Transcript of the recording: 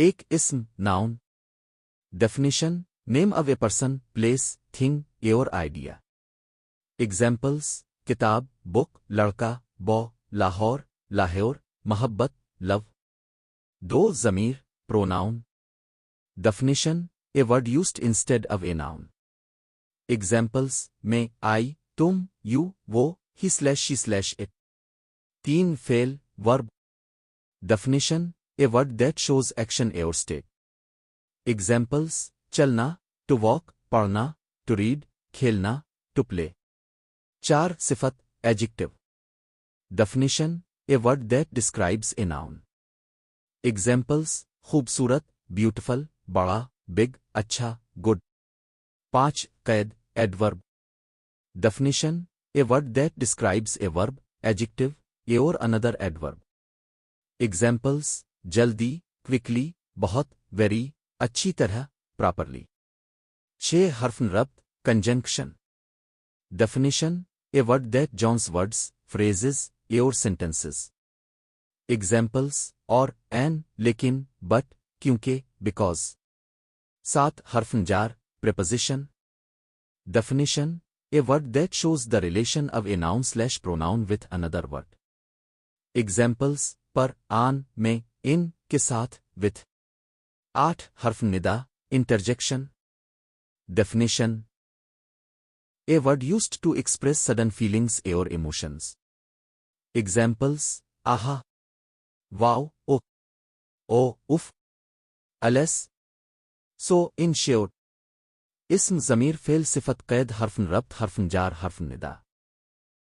एक इस्म noun. Definition name of a person, place, thing, or idea. Examples किताब, book, लड़का, बॉ, लाहौर, लाहौर, मोहब्बत, लव। दो ज़मीर, pronoun. Definition a word used instead of a noun. Examples में आई, तुम, यू, वो, he slash she slash it. तीन फेल, verb. Definition a word that shows action और स्टेट। एग्जाम्पल्स चलना, टू वॉक, पढ़ना, टू रीड, खेलना, टू प्ले। चार सिफत, adjective. Definition a word that describes a noun. Examples खूबसूरत, ब्यूटिफुल, बड़ा, बिग, अच्छा, गुड। पांच कैद, adverb. Definition a word that describes a verb, adjective, और अनदर एडवर्ब। एग्जाम्पल्स जल्दी, क्विकली, बहुत, वेरी, अच्छी तरह, प्रॉपरली। छह हर्फ रब्त, conjunction. Definition a word that joins words, phrases, और सेंटेंसेस। एग्जाम्पल्स और, एन, लेकिन, बट, क्योंकि, बिकॉज। सात हर्फ जार, preposition. Definition a word that shows the relation of a noun slash pronoun with another word. Examples पर, आन, में, in, के साथ, विथ। आठ हर्फ निदा, interjection. Definition a word used to express sudden feelings और emotions. Examples aha, wow, oh, उफ, alas, सो, इन sure. इस्म ज़मीर fail सिफत कैद हर्फ रब्त हर्फ जार हर्फ निदा।